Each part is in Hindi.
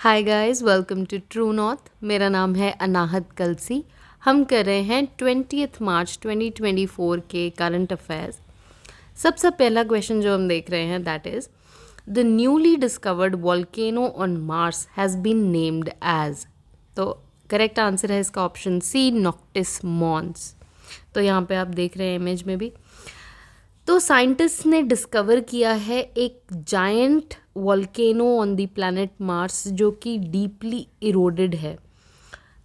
Hi guys, welcome to true north. मेरा नाम है अनाहत कलसी। हम कर रहे हैं 20 मार्च 2024 के करंट अफेयर्स। सबसे पहला क्वेश्चन जो हम देख रहे हैं that is the newly discovered volcano on Mars has been named as. तो करेक्ट आंसर है इसका ऑप्शन सी, नॉक्टिस मॉन्स। तो यहाँ पे आप देख रहे हैं इमेज में भी। तो साइंटिस्ट ने डिस्कवर किया है एक giant volcano on the planet Mars जो कि डीपली इरोडेड है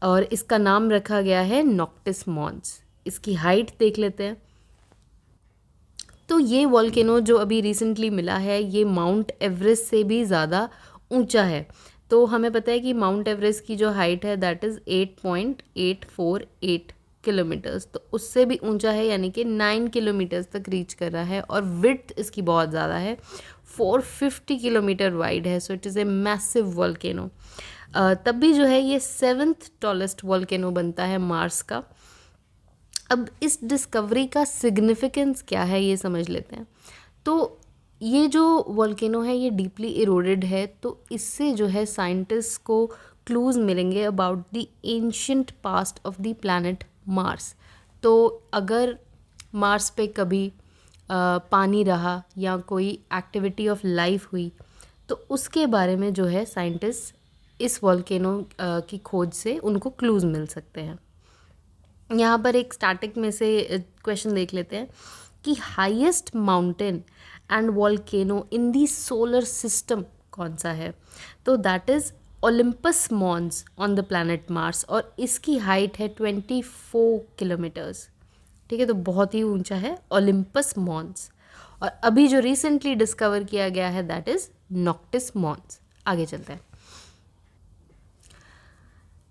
और इसका नाम रखा गया है नॉक्टिस मॉन्स। इसकी हाइट देख लेते हैं। तो ये वॉल्केनो जो अभी रिसेंटली मिला है ये माउंट एवरेस्ट से भी ज़्यादा ऊंचा है। तो हमें पता है कि माउंट एवरेस्ट की जो हाइट है दैट इज़ 8.848 किलोमीटर्स, तो उससे भी ऊंचा है, यानी कि 9 किलोमीटर्स तक रीच कर रहा है और विड्थ इसकी बहुत ज़्यादा है, 450 किलोमीटर वाइड है। So it is a massive volcano. तब भी जो है ये 7th टॉलेस्ट वॉल्केनो बनता है मार्स का। अब इस डिस्कवरी का सिग्निफिकेंस क्या है ये समझ लेते हैं। तो ये जो वॉल्केनो है ये डीपली इरोडेड है, तो इससे जो है साइंटिस्ट को क्लूज मिलेंगे about the ancient past of the planet Mars. तो अगर मार्स पे कभी पानी रहा या कोई एक्टिविटी ऑफ लाइफ हुई तो उसके बारे में जो है साइंटिस्ट इस वॉल्केनो की खोज से उनको क्लूज मिल सकते हैं। यहाँ पर एक स्टैटिक में से क्वेश्चन देख लेते हैं कि highest mountain and volcano in the solar system कौन सा है। तो that is Olympus Mons on the planet Mars और इसकी हाइट है 24 किलोमीटर्स। ठीक है, तो बहुत ही ऊंचा है ओलंपस मॉन्स। और अभी जो रिसेंटली डिस्कवर किया गया है दैट इज़ नॉक्टिस मॉन्स। आगे चलते हैं,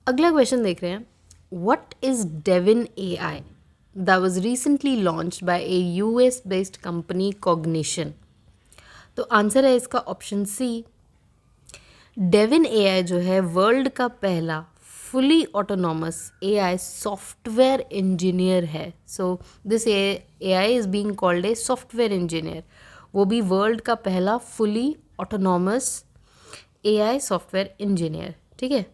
अगला क्वेश्चन देख रहे हैं। What is Devin AI that was recently launched by a US based company Cognition? तो आंसर है इसका ऑप्शन सी। डेविन एआई जो है वर्ल्ड का पहला fully autonomous AI software engineer है। So this AI is being called a software engineer, वो भी वर्ल्ड का पहला fully autonomous AI software engineer. ठीक है।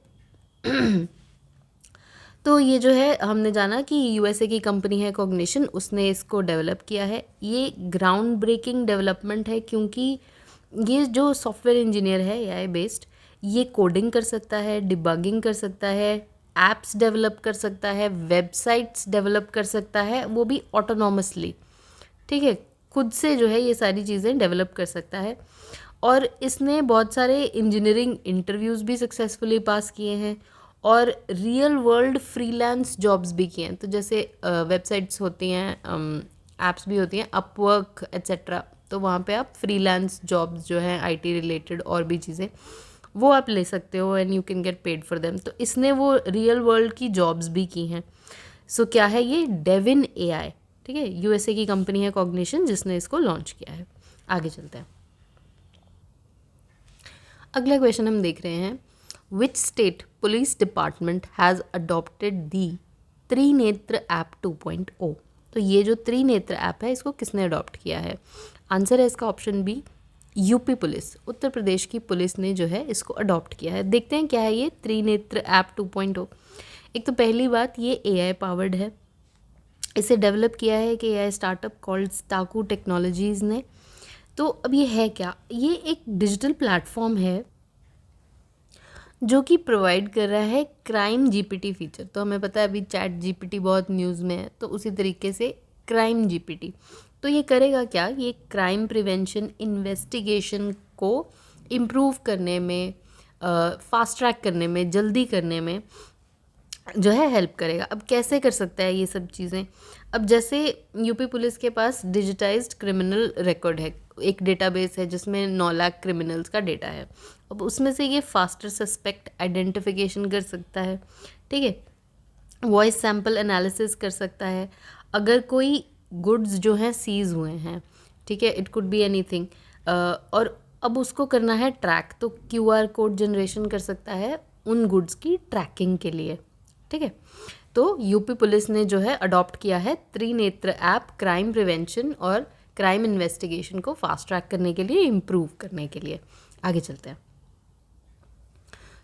तो ये जो है हमने जाना कि यूएसए की कंपनी है कॉग्निशन, उसने इसको डेवलप किया है। ये ग्राउंड ब्रेकिंग डेवलपमेंट है क्योंकि ये जो सॉफ्टवेयर इंजीनियर है एआई बेस्ड, ये कोडिंग कर सकता है, डिबगिंग कर सकता है, एप्स डेवलप कर सकता है, वेबसाइट्स डेवलप कर सकता है, वो भी ऑटोनॉमसली। ठीक है, खुद से जो है ये सारी चीज़ें डेवलप कर सकता है। और इसने बहुत सारे इंजीनियरिंग इंटरव्यूज़ भी सक्सेसफुली पास किए हैं और रियल वर्ल्ड फ्रीलांस जॉब्स भी किए हैं। तो जैसे वेबसाइट्स होती हैं, एप्स भी होती हैं, अपवर्क एट्सेट्रा, तो वहाँ पे आप फ्रीलांस जॉब्स जो हैं आईटी रिलेटेड और भी चीज़ें वो आप ले सकते हो and you can get paid for them. तो इसने वो रियल वर्ल्ड की जॉब्स भी की हैं। सो क्या है ये डेविन एआई। ठीक है, यूएसए की कंपनी है कॉग्निशन जिसने इसको लॉन्च किया है। आगे चलते हैं, अगला क्वेश्चन हम देख रहे हैं। Which state police department has adopted the Trinetra app 2.0। तो ये जो त्रिनेत्र ऐप है इसको किसने अडॉप्ट किया है। आंसर है इसका option B, UP police, Uttar Pradesh की पुलिस ने जो है इसको अडॉप्ट किया है। देखते हैं क्या है ये त्रिनेत्र ऐप 2.0। एक तो पहली बात ये एआई पावर्ड है, इसे डेवलप किया है कि एआई स्टार्टअप कॉल्ड स्टाकू टेक्नोलॉजीज़ ने। तो अब ये है क्या, ये एक डिजिटल प्लेटफॉर्म है जो कि प्रोवाइड कर रहा है क्राइम जीपीटी फीचर। तो हमें पता है अभी चैट जीपीटी बहुत न्यूज़ में है, तो उसी तरीके से क्राइम जीपीटी। तो ये करेगा क्या, ये क्राइम प्रिवेंशन इन्वेस्टिगेशन को इम्प्रूव करने में, फास्ट ट्रैक करने में, जल्दी करने में जो है हेल्प करेगा। अब कैसे कर सकता है ये सब चीज़ें। अब जैसे यूपी पुलिस के पास डिजिटाइज्ड क्रिमिनल रिकॉर्ड है, एक डेटाबेस है जिसमें 9 लाख क्रिमिनल्स का डेटा है। अब उसमें से ये फास्टर सस्पेक्ट आइडेंटिफिकेशन कर सकता है। ठीक है, वॉइस सैम्पल एनालिसिस कर सकता है। अगर कोई गुड्स जो हैं सीज हुए हैं, ठीक है, इट कुड बी एनीथिंग, और अब उसको करना है ट्रैक, तो क्यूआर कोड जनरेशन कर सकता है उन गुड्स की ट्रैकिंग के लिए। ठीक है, तो यूपी पुलिस ने जो है अडॉप्ट किया है त्रिनेत्र ऐप क्राइम प्रिवेंशन और क्राइम इन्वेस्टिगेशन को फास्ट ट्रैक करने के लिए, इम्प्रूव करने के लिए। आगे चलते हैं।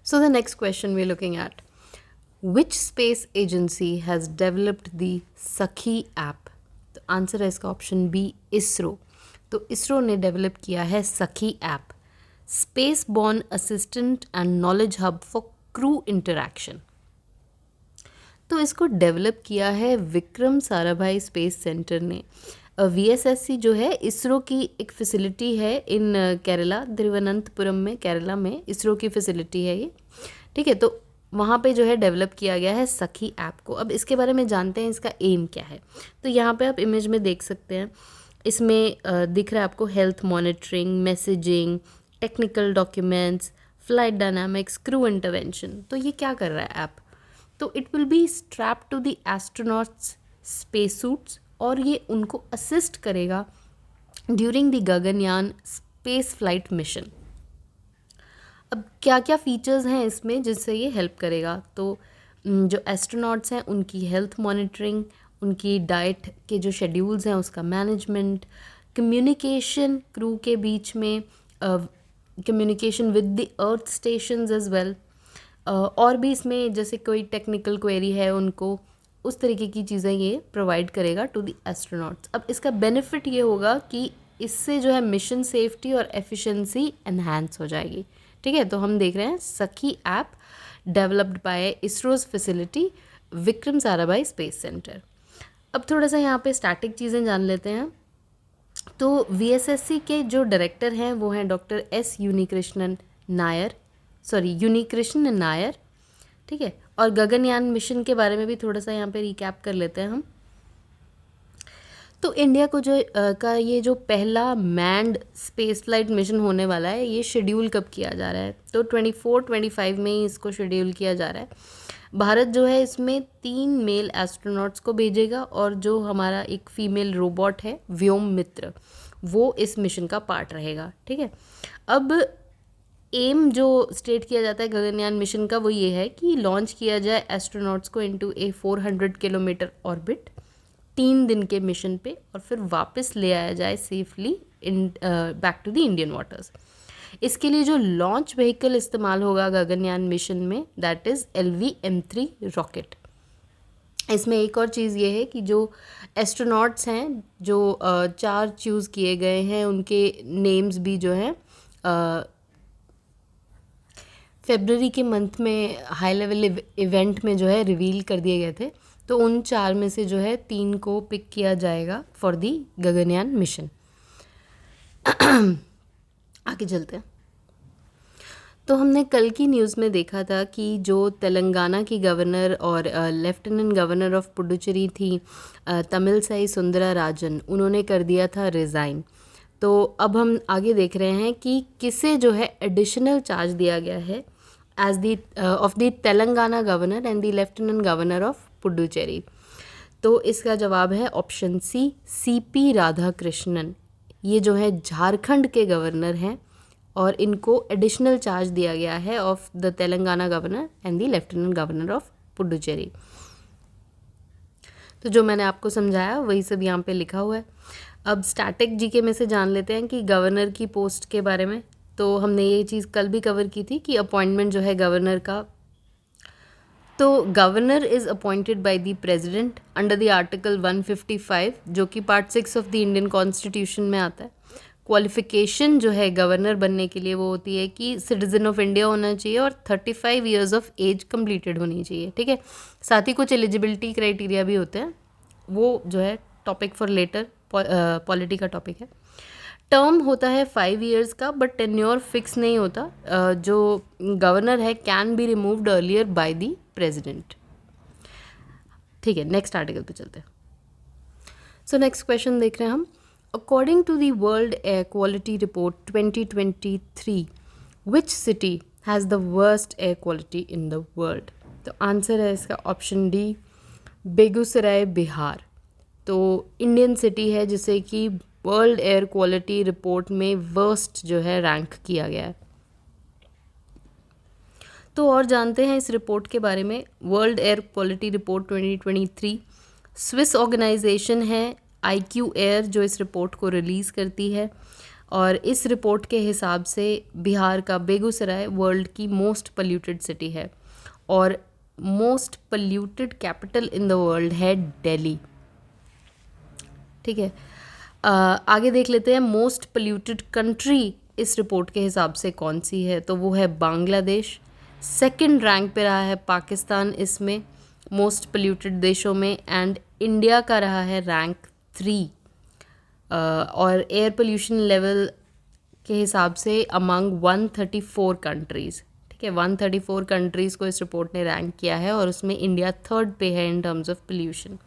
So the next question we're looking at, which space agency has developed the Sakhi app? तो आंसर है इसका ऑप्शन बी, इसरो। तो इसरो ने डेवलप किया है सखी app, space born assistant and knowledge hub for crew interaction. तो इसको डेवलप किया है विक्रम साराभाई स्पेस सेंटर ने। VSSC जो है इसरो की एक फैसिलिटी है इन केरला, तिरुवनंतपुरम में, केरला में इसरो की फैसिलिटी है ये, ठीक है। तो वहाँ पे जो है डेवलप किया गया है सखी ऐप को। अब इसके बारे में जानते हैं इसका एम क्या है। तो यहाँ पे आप इमेज में देख सकते हैं, इसमें दिख रहा है आपको health monitoring, messaging, technical documents, flight dynamics, crew intervention. तो ये क्या कर रहा है ऐप? तो it will be strap to the astronauts space suits, और ये उनको असिस्ट करेगा during the Gaganyaan space flight mission. अब क्या क्या फीचर्स हैं इसमें जिससे ये हेल्प करेगा? तो जो एस्ट्रोनॉट्स हैं उनकी हेल्थ मॉनिटरिंग, उनकी डाइट के जो शेड्यूल्स हैं उसका मैनेजमेंट, कम्युनिकेशन क्रू के बीच में, communication with the earth stations as well, और भी इसमें जैसे कोई टेक्निकल क्वेरी है उनको, उस तरीके की चीज़ें ये प्रोवाइड करेगा टू द एस्ट्रोनॉट्स। अब इसका बेनिफिट ये होगा कि इससे जो है मिशन सेफ्टी और एफिशिएंसी एनहांस हो जाएगी, ठीक है। तो हम देख रहे हैं सखी app developed by ISRO's facility Vikram Sarabhai space centre. अब थोड़ा सा यहाँ पे स्टैटिक चीज़ें जान लेते हैं। तो VSSC के जो डायरेक्टर हैं वो हैं डॉक्टर यूनिकृष्णन नायर, ठीक है। और गगनयान मिशन के बारे में भी थोड़ा सा यहाँ पे रिकैप कर लेते हैं हम। तो इंडिया को जो का ये जो पहला मैन्ड स्पेस फ्लाइट मिशन होने वाला है, ये शेड्यूल कब किया जा रहा है? तो 24-25 में ही इसको शेड्यूल किया जा रहा है। भारत जो है इसमें 3 मेल एस्ट्रोनॉट्स को भेजेगा, और जो हमारा एक फीमेल रोबोट है व्योम मित्र, वो इस मिशन का पार्ट रहेगा, ठीक है। अब एम जो स्टेट किया जाता है गगनयान मिशन का वो ये है कि लॉन्च किया जाए एस्ट्रोनॉट्स को इनटू ए 400 किलोमीटर ऑर्बिट 3 दिन के मिशन पे, और फिर वापस ले आया जाए safely in back to the Indian waters. इसके लिए जो लॉन्च व्हीकल इस्तेमाल होगा गगनयान मिशन में, दैट इज़ LV-M3 रॉकेट। इसमें एक और चीज़ ये है कि जो एस्ट्रोनॉट्स हैं, जो 4 चूज़ किए गए हैं, उनके नेम्स भी जो हैं फरवरी के मंथ में हाई लेवल इवेंट में जो है रिवील कर दिए गए थे। तो उन 4 में से जो है 3 को पिक किया जाएगा फॉर दी गगनयान मिशन। आगे चलते हैं। तो हमने कल की न्यूज़ में देखा था कि जो तेलंगाना की गवर्नर और लेफ्टिनेंट गवर्नर ऑफ पुडुचेरी थी तमिलसाई सुंदराराजन, उन्होंने कर दिया था रिज़ाइन। तो अब हम आगे देख रहे हैं कि किसे जो है एडिशनल चार्ज दिया गया है as the of the Telangana governor and the lieutenant governor of Puducherry. तो इसका जवाब है ऑप्शन सी, CP राधाकृष्णन। ये जो है झारखंड के गवर्नर हैं, और इनको एडिशनल चार्ज दिया गया है of the Telangana governor and the lieutenant governor of Puducherry. तो जो मैंने आपको समझाया वही सब यहाँ पे लिखा हुआ है। अब स्टैटिक जीके में से जान लेते हैं कि गवर्नर की पोस्ट के बारे में। तो हमने ये चीज़ कल भी कवर की थी कि अपॉइंटमेंट जो है गवर्नर का, तो governor is appointed by the president under the article 155, जो कि part 6 of the Indian constitution में आता है। क्वालिफिकेशन जो है गवर्नर बनने के लिए वो होती है कि सिटीजन ऑफ इंडिया होना चाहिए और 35 ईयर्स ऑफ एज कंप्लीटेड होनी चाहिए, ठीक है। साथ ही कुछ एलिजिबिलिटी क्राइटेरिया भी होते हैं, वो जो है टॉपिक फॉर लेटर, पॉलिटी का टॉपिक है। टर्म होता है 5 ईयर्स का, बट टेन्योर फिक्स नहीं होता। जो गवर्नर है can be removed earlier by the president, ठीक है। नेक्स्ट आर्टिकल पे चलते हैं। सो नेक्स्ट क्वेश्चन देख रहे हैं हम। According to the world air quality report 2023, which city has the worst air quality in the world? तो आंसर है इसका ऑप्शन डी, बेगूसराय, बिहार। तो इंडियन सिटी है जिसे कि वर्ल्ड एयर क्वालिटी रिपोर्ट में वर्स्ट जो है रैंक किया गया है। तो और जानते हैं इस रिपोर्ट के बारे में। World air quality report 2023 Swiss organisation है IQ एयर जो इस रिपोर्ट को रिलीज़ करती है, और इस रिपोर्ट के हिसाब से बिहार का बेगूसराय वर्ल्ड की मोस्ट पोल्यूटेड सिटी है और most polluted capital in the world है दिल्ली। ठीक है, आगे देख लेते हैं मोस्ट पोल्यूटेड कंट्री इस रिपोर्ट के हिसाब से कौन सी है, तो वो है बांग्लादेश। सेकंड रैंक पे रहा है पाकिस्तान इसमें मोस्ट पोल्यूटेड देशों में, एंड इंडिया का रहा है रैंक 3। और एयर पोल्यूशन लेवल के हिसाब से अमंग 134 कंट्रीज़। ठीक है, 134 कंट्रीज़ को इस रिपोर्ट ने रैंक किया है और उसमें इंडिया थर्ड पे है इन टर्म्स ऑफ पोल्यूशन।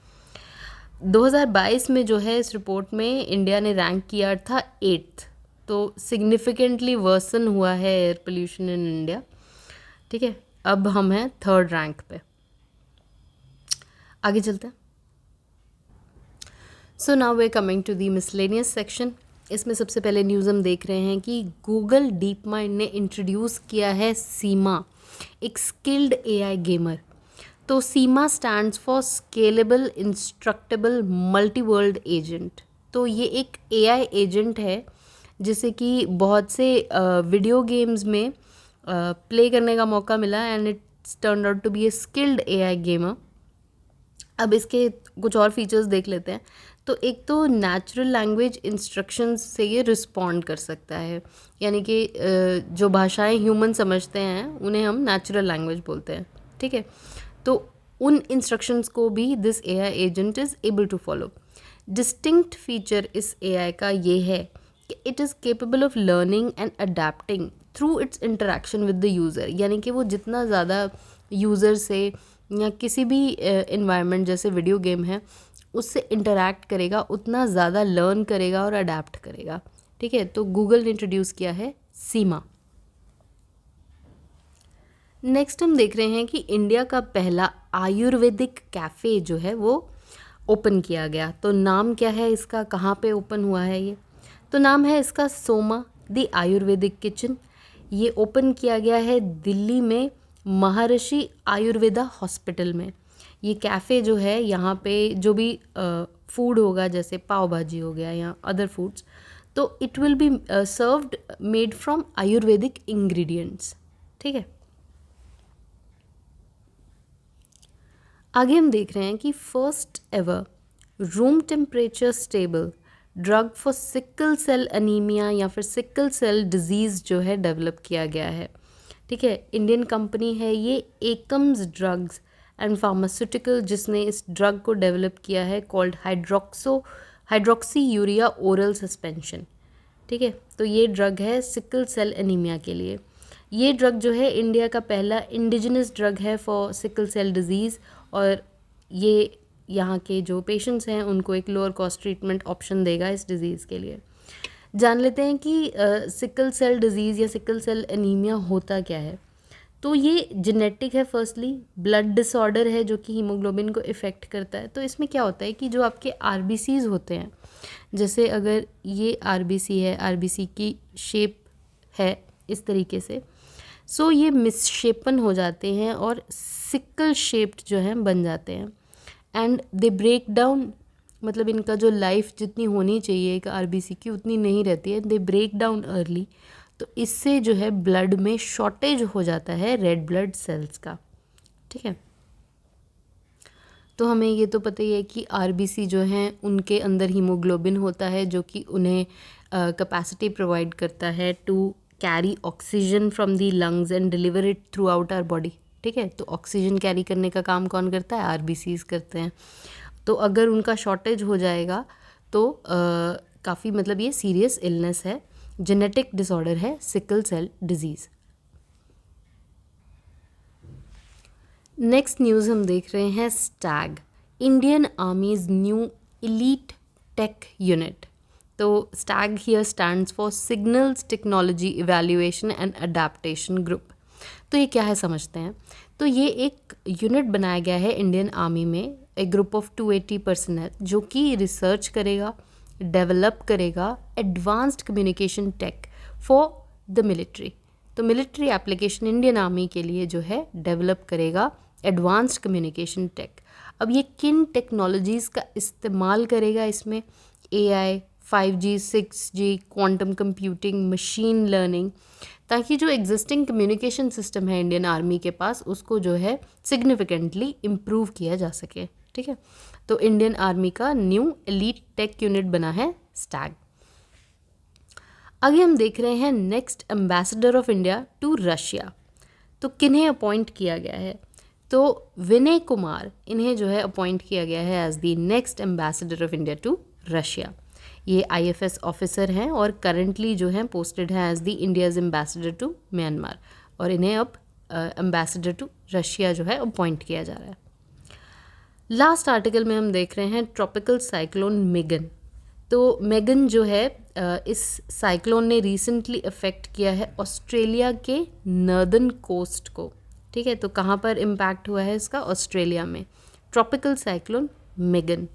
2022 में जो है इस रिपोर्ट में इंडिया ने रैंक किया था 8th, तो सिग्निफिकेंटली वर्सन हुआ है एयर पोल्यूशन इन इंडिया। ठीक है, अब हम हैं थर्ड रैंक पे। आगे चलते हैं। So now we coming to the miscellaneous section. इसमें सबसे पहले न्यूज़ हम देख रहे हैं कि गूगल डीप माइंड ने इंट्रोड्यूस किया है सीमा, एक स्किल्ड एआई गेमर। तो SIMA stands for scalable instructable multi world agent. तो ये एक एआई एजेंट है जिसे कि बहुत से वीडियो गेम्स में प्ले करने का मौका मिला and it's turned out to be a skilled AI gamer. अब इसके कुछ और फीचर्स देख लेते हैं। तो एक तो नेचुरल लैंग्वेज इंस्ट्रक्शंस से ये रिस्पॉन्ड कर सकता है, यानी कि जो भाषाएं ह्यूमन समझते हैं उन्हें हम नेचुरल लैंग्वेज बोलते हैं। ठीक है, तो उन इंस्ट्रक्शंस को भी this AI agent is able to follow. Distinct feature इस एआई का ये है कि it is capable of learning and adapting through its interaction with the user, यानी कि वो जितना ज़्यादा यूज़र से या किसी भी इन्वायरमेंट जैसे वीडियो गेम है उससे इंटरैक्ट करेगा उतना ज़्यादा लर्न करेगा और अडेप्ट करेगा। ठीक है, तो गूगल ने इंट्रोड्यूस किया है सीमा। नेक्स्ट हम देख रहे हैं कि इंडिया का पहला आयुर्वेदिक कैफ़े जो है वो ओपन किया गया। तो नाम क्या है इसका, कहाँ पे ओपन हुआ है ये, तो नाम है इसका सोमा द आयुर्वेदिक किचन। ये ओपन किया गया है दिल्ली में महर्षि आयुर्वेदा हॉस्पिटल में। ये कैफ़े जो है यहाँ पे जो भी फूड होगा जैसे पाव भाजी हो गया या अदर फूड्स, तो it will be served made from Ayurvedic ingredients. ठीक है, आगे हम देख रहे हैं कि first ever room temperature stable drug for sickle cell anaemia या फिर सिकल सेल डिजीज़ जो है डेवलप किया गया है। ठीक है, इंडियन कंपनी है ये एकम्स ड्रग्स एंड फार्मास्यूटिकल जिसने इस ड्रग को डेवलप किया है called hydroxy urea oral suspension. ठीक है, तो ये ड्रग है सिकल सेल एनीमिया के लिए। ये ड्रग जो है इंडिया का पहला इंडिजिनस ड्रग है फॉर सिकल सेल डिजीज़ और ये यहाँ के जो पेशेंट्स हैं उनको एक लोअर कॉस्ट ट्रीटमेंट ऑप्शन देगा इस डिज़ीज़ के लिए। जान लेते हैं कि सिकल सेल डिज़ीज़ या सिकल एल एनीमिया होता क्या है। तो ये जेनेटिक है, फर्स्टली ब्लड डिसऑर्डर है जो कि हीमोग्लोबिन को इफ़ेक्ट करता है। तो इसमें क्या होता है कि जो आपके आरबीसीज़ होते हैं, जैसे अगर ये आरबीसी है, आरबीसी की शेप है इस तरीके से, सो ये मिसशेपन हो जाते हैं और सिकल शेप्ड जो है बन जाते हैं एंड दे ब्रेक डाउन, मतलब इनका जो लाइफ जितनी होनी चाहिए एक आरबीसी की उतनी नहीं रहती है, दे ब्रेक डाउन अर्ली। तो इससे जो है ब्लड में शॉर्टेज हो जाता है रेड ब्लड सेल्स का। ठीक है, तो हमें ये तो पता ही है कि आरबीसी जो हैं उनके अंदर हीमोग्लोबिन होता है जो कि उन्हें कैपेसिटी प्रोवाइड करता है to carry oxygen from the lungs and deliver it throughout our body. ठीक है, तो ऑक्सीजन कैरी करने का काम कौन करता है, आरबीसीज़ करते हैं। तो अगर उनका शॉर्टेज हो जाएगा तो काफ़ी मतलब ये सीरियस इलनेस है, जेनेटिक डिसऑर्डर है sickle cell disease. Next news हम देख रहे हैं STAG, Indian army's new elite tech unit. तो STAG here stands for signals technology evaluation and adaptation group. तो ये क्या है समझते हैं। तो ये एक यूनिट बनाया गया है इंडियन आर्मी में, एक ग्रुप ऑफ 280 पर्सनल जो कि रिसर्च करेगा, डेवलप करेगा advanced communication tech for the military. तो मिलिट्री एप्लीकेशन इंडियन आर्मी के लिए जो है डेवलप करेगा एडवांस्ड कम्युनिकेशन टेक। अब ये किन टेक्नोलॉजीज़ का इस्तेमाल करेगा इसमें, AI, 5G 6G, quantum computing, machine learning, ताकि जो एग्जिस्टिंग कम्युनिकेशन सिस्टम है इंडियन आर्मी के पास उसको जो है सिग्निफिकेंटली इम्प्रूव किया जा सके। ठीक है, तो इंडियन आर्मी का न्यू एलीट टेक यूनिट बना है स्टैग। आगे हम देख रहे हैं next ambassador of India to Russia. तो किन्हें अपॉइंट किया गया है? तो विनय कुमार, इन्हें जो है अपॉइंट किया गया है as the next ambassador of India to Russia. ये IFS ऑफिसर हैं और करंटली जो हैं पोस्टेड हैं as the India's ambassador to Myanmar, और इन्हें अब एम्बेसडर टू रशिया जो है अपॉइंट किया जा रहा है। लास्ट आर्टिकल में हम देख रहे हैं ट्रॉपिकल साइक्लोन मेगन। तो मेगन जो है इस साइक्लोन ने रिसेंटली अफेक्ट किया है ऑस्ट्रेलिया के नॉर्दर्न कोस्ट को। ठीक है, तो कहाँ पर इम्पैक्ट हुआ है इसका? ऑस्ट्रेलिया में। Tropical cyclone Megan.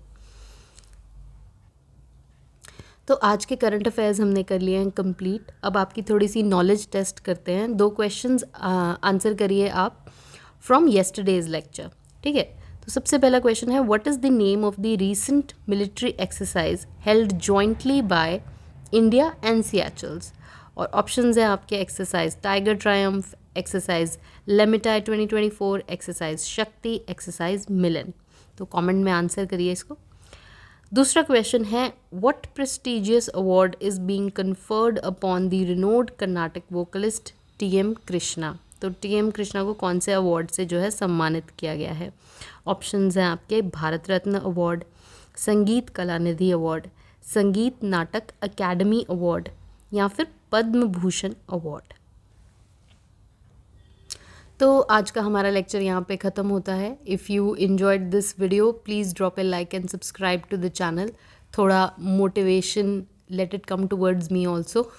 तो आज के करंट अफेयर्स हमने कर लिए हैं कंप्लीट। अब आपकी थोड़ी सी नॉलेज टेस्ट करते हैं। 2 क्वेश्चंस आंसर करिए आप फ्रॉम येस्टरडेज लेक्चर। ठीक है, तो सबसे पहला क्वेश्चन है, what is the name of the recent military exercise held jointly by India and Seychelles? और ऑप्शंस हैं आपके, exercise Tiger Triumph, exercise Lamitiye 2024, exercise Shakti, exercise Milan. तो कमेंट में आंसर करिए इसको। दूसरा क्वेश्चन है, what prestigious award is being conferred upon the renowned Carnatic vocalist TM Krishna? तो TM कृष्णा को कौन से अवार्ड से जो है सम्मानित किया गया है? ऑप्शंस हैं आपके, भारत रत्न अवार्ड, संगीत कलानिधि अवार्ड, संगीत नाटक अकेडमी अवार्ड, या फिर पद्म भूषण अवार्ड। तो आज का हमारा लेक्चर यहाँ पे ख़त्म होता है। If you enjoyed this video please drop a like and subscribe to the channel. थोड़ा motivation, let it come towards me also.